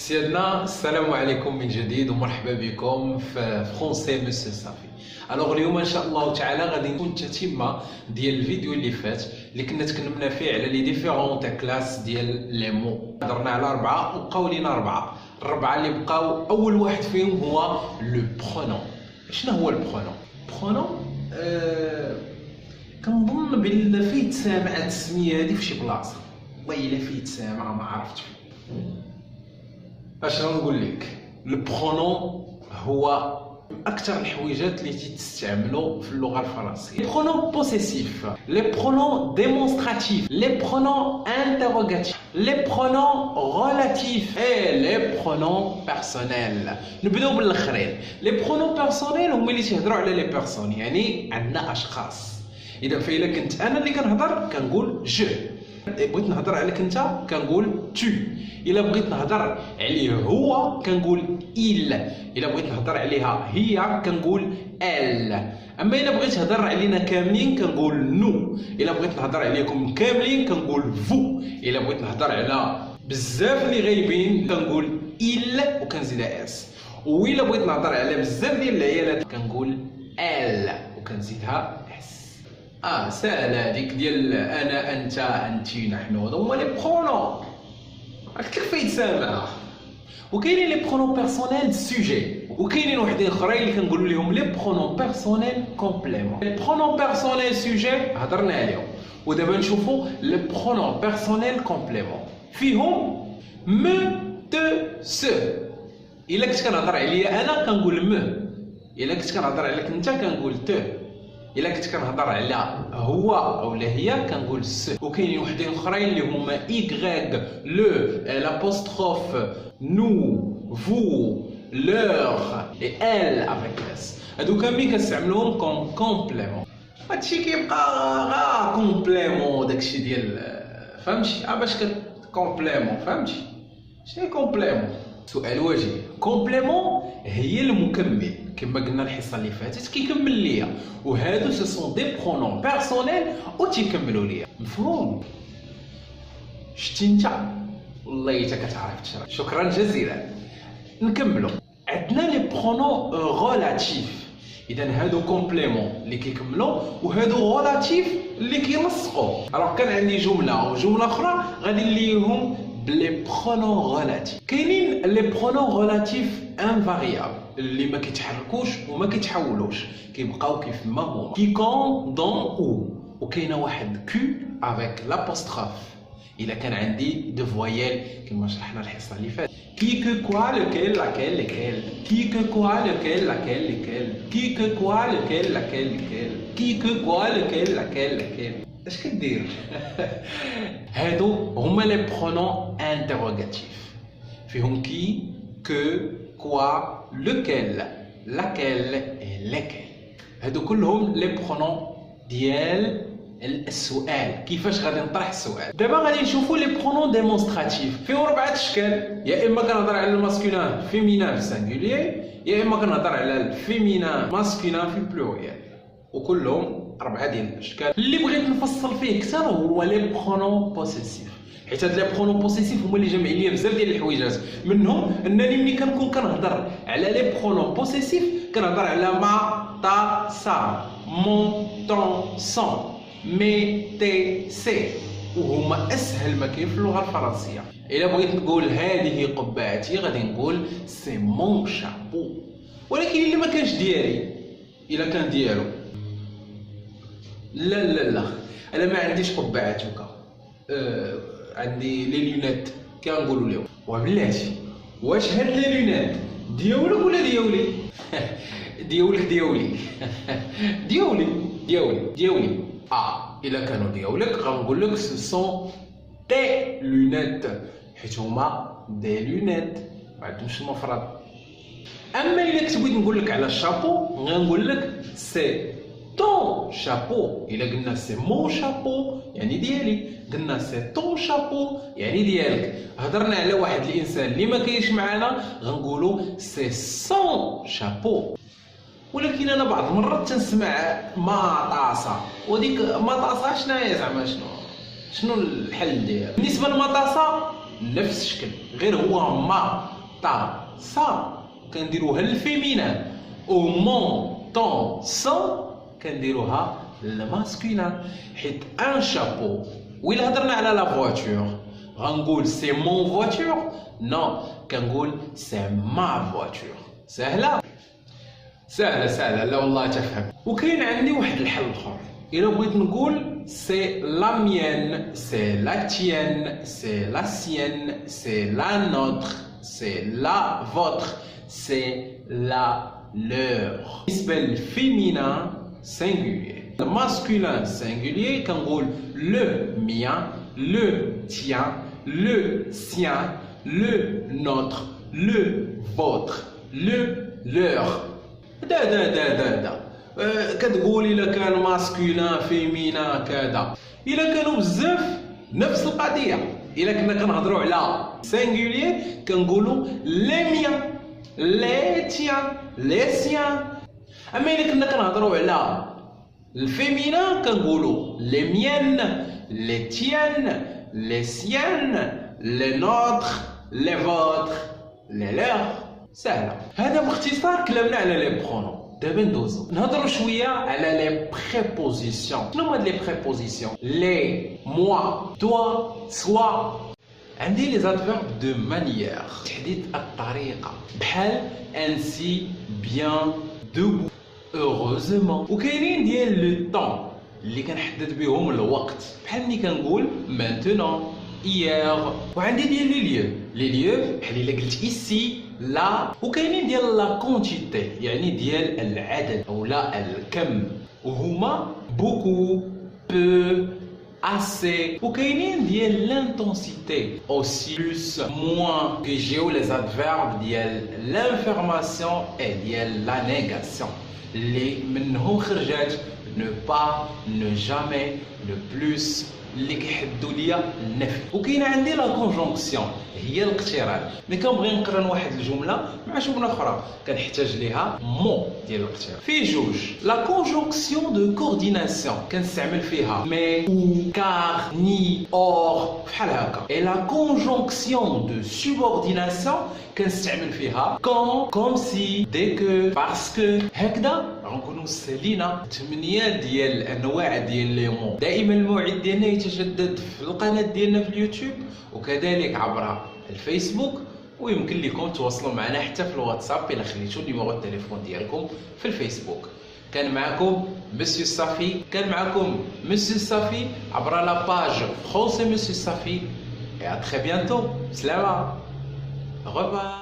سيادنا السلام عليكم من جديد ومرحبا بكم في فرونسي مسيو صافي. الوغ اليوم ان شاء الله تعالى غادي نكون تتمه ديال الفيديو اللي فات اللي كنا تكلمنا فيه على لي ديفيرون تاع كلاس ديال لي مو. هضرنا على اربعه وبقاو لينا الربعه اللي بقاو. اول واحد فيهم هو لو برونون. شنو هو البرونون؟ برونون كنظن بان فيه تسامع هاد السميه هادي في شي بلاصه، والله الا فيه تسامع ما عرفتش. اش نقول لك؟ البرونون هو اكثر الحويجات اللي تستعملوا في اللغه الفرنسيه. لي برونون بوسيسيف، لي برونون ديمونستراتيف، لي برونون انتروغاتيف، لي برونون ريلاتيف اي لي برونون بيرسونيل. نبداو بالاخرين. لي برونون بيرسونيل هما اللي تيهضروا على لي بيرسون، يعني عندنا اشخاص. اذا فالا كنت انا اللي كنهضر كنقول جو، بغيت نهضر عليك انت كنقول تو، الا بغيت نهضر عليه هو كنقول il، الا بغيت نهضر عليها هي كنقول elle. اما الا بغيت نهضر علينا كاملين كنقول نو، الا بغيت نهضر عليكم كاملين كنقول فو، الا بغيت نهضر على بزاف اللي غايبين كنقول il وكنزيد اس، وإلا بغيت نهضر على بزاف ديال العيالات كنقول elle وكنزيدها اس. ساهله هذيك ديال انا انت انتي نحن، هما لي برونون. قلت لك فايت سامع. وكاينين لي برونون بيرسونيل سوجي، وكاينين وحدين اخرين اللي كنقولوا لهم لي برونون بيرسونيل كومبليمون. لي برونون بيرسونيل سوجي هضرنا عليهم، ودابا نشوفوا لي برونون بيرسونيل كومبليمون. فيهم مو تو سو. الا كنت كنهضر عليا انا كنقول مو، الا كنت كنهضر عليك انت كنقول تو، الا كنت كنهضر على هو اولا هي كنقول س. وكاينين وحدين اخرين اللي هما ايغريك، لو، لابوستروف، نو، فو، لور اي ال افيك اس. هادو كاملين كنستعملوهم كوم كومبليمون. هادشي كيبقى غا كومبليمون داكشي ديال فهمتي؟ باش كومبليمون فهمتي؟ شنو كومبليمون؟ سؤال وجيه. كومبليمون هي المكمل كما قلنا الحصه اللي فاتت، كيكمل ليا، وهادو سو سون دي برونون بيرسونيل وتيكملوا ليا. مفهوم؟ شتي انت والله حتى كتعرف تشرح. شكرا جزيلا. نكملوا. عندنا لي برونون ريلاتيف. اذا هادو كومبليمون اللي كيكملوا، وهادو ريلاتيف اللي كيلصقوا. الوغ كان عندي جمله وجمله اخرى غادي نليهم بلي برونون ريلاتيف. كاينين لي برونون ريلاتيف انفاريابل اللي ما كيتحركوش وما كيتحولوش، كيبقاو كيف ما هما، كي كون دون او. وكاينه واحد كو افيك لابوستروف الا كان عندي دو فويال كما شرحنا الحصه اللي فاتت. كي كو كوا لوكيل لاكيل ليكيل، كي كو كوا لوكيل لاكيل ليكيل، كي كو كوا لوكيل لاكيل ليكيل، كي كو كوا لوكيل لاكيل ليكيل. اش كدير؟ هادو هما لي برونون انتروغاتيف، فيهم كي، كو، كوا، لوكيل، لاكيل اي ليكيل. هادو كلهم لي برونون ديال السؤال، كيفاش غادي نطرح السؤال. دابا غادي نشوفوا لي برونون ديمونستراتيف. فيهم 4 اشكال، يا اما كنهضر على الماسكولين فيمينان في سانغولير، يا اما كنهضر على الفيمينان ماسكولين في البلوريال، وكلهم 4 ديال الاشكال. اللي بغيت نفصل فيه اكثر هو لي برونون بوسيسيف، حيت هاد لي برونون بوسيسيف هما اللي جامعين ليا بزاف ديال الحويجات. منهم انني ملي كنكون كنهضر على لي برونون بوسيسيف كنهضر على ما، تا، سا، مون، طون، سون، مي، تي، سي، وهما اسهل ما كاين في اللغه الفرنسيه. الا بغيت نقول هذه قبعتي غادي نقول سي مون شابو. ولكن اللي ما كانش ديالي، الا كان ديالو لا لا لا انا ما عنديش قبعات هكا، عندي لي لونات كنقولوا لهم. وبلاتي واش هاد لي لونات ديالك ولا ديالي؟ ديالك ديالي. ديالي ديالي ديالي. الا كانوا ديالك غنقول لك سو سون دي لونات، حيت هما دي لونات ما عندهمش المفرد. اما الا كنت بغيت نقول لك على الشابو غنقول لك سي طون شابو. الا قلنا سي مون شابو يعني ديالي، قلنا سي طون شابو يعني ديالك. هضرنا على واحد الانسان اللي ما كاينش معنا غنقولوا سي سون شابو. ولكن انا بعض المرات تنسمع مطاسه، وديك مطاسه شنو هي زعما؟ شنو الحل ديالها؟ بالنسبه للمطاسه نفس الشكل غير هو ما تا سا كنديروها للفيمينان او مون طون سون كنديروها للماسكولين حيت ان شابو وإلا هضرنا على لا فواتور غنقول سي مون فواتور نو كنقول سي ما فواتور سهله سهله لا والله تفهم. وكاين عندي واحد الحل اخر الا بغيت نقول سي لا ميان سي لا تيان سي لا سيان سي لا نوتر سي لا فوتر سي لا لور. بالنسبه للفيمينا سينغولير الماسكولين سينغولير كنقول لو ميان لو تيان لو سيان لو نوتر لو فوتر لو لور. دا كتقول الا كان ماسكولين فيمينا كذا الا كانوا بزاف نفس القضيه. الا كنا كنهضروا على سينغولير كنقولوا لي ميان لي تيان لي سيان. اما الا كنا كنهضروا على الفيمينا كنقولوا لي ميان لي تيان لي سيان لي نوتر لي فوتر لي لور. سهله. هذا باختصار كلامنا على لي برونون. دابا ندوزو نهضروا شويه على لي بريبوزيسيون. شنو هما لي بريبوزيسيون؟ لي موا توا سوا. عندي لي زادفيرب دو مانيير تحديد الطريقه بحال انسي بيان دو هوروزمون. وكاينين ديال لو طون اللي كنحدد بهم الوقت بحال ملي كنقول مانتونون ايير. وعندي ديال لي ليو بحال الا قلت ايسي لا. وكاينين ديال لا كونتيتي يعني ديال العدد او لا الكم وهما بوكو بو assez. وكاينين ديال l'intensité aussi plus moins كيجيو les adverbes ديال l'information et ديال la négation اللي منهم خرجات ne pas ne jamais le plus اللي كيحدوا ليا النفي. وكاين عندي لا كونجونكسيون هي الاقتران. ملي كنبغي نقرن واحد الجمله مع جمله اخرى كنحتاج ليها مو ديال الاقتران. في جوج لا كونجونكسيون دو كورديناسيون كنستعمل فيها مي او كار ني اور بحال هكا. اي لا كونجونكسيون دو سوبورديناسيون كنستعمل فيها كون كوم سي دي كو باسكو هكذا. غنكونوا سالينا 8 ديال الانواع ديال لي مو. دائما الموعد ديالنا يتجدد في القناه ديالنا في اليوتيوب وكذلك عبر الفيسبوك. ويمكن لكم تواصلوا معنا حتى في الواتساب الا خليتوا نيميرو التليفون ديالكم في الفيسبوك. كان معكم مسيو صافي. كان معكم مسيو صافي عبر لا باج فرونسي مسيو صافي. Et à très bientôt. سلامة. Au revoir.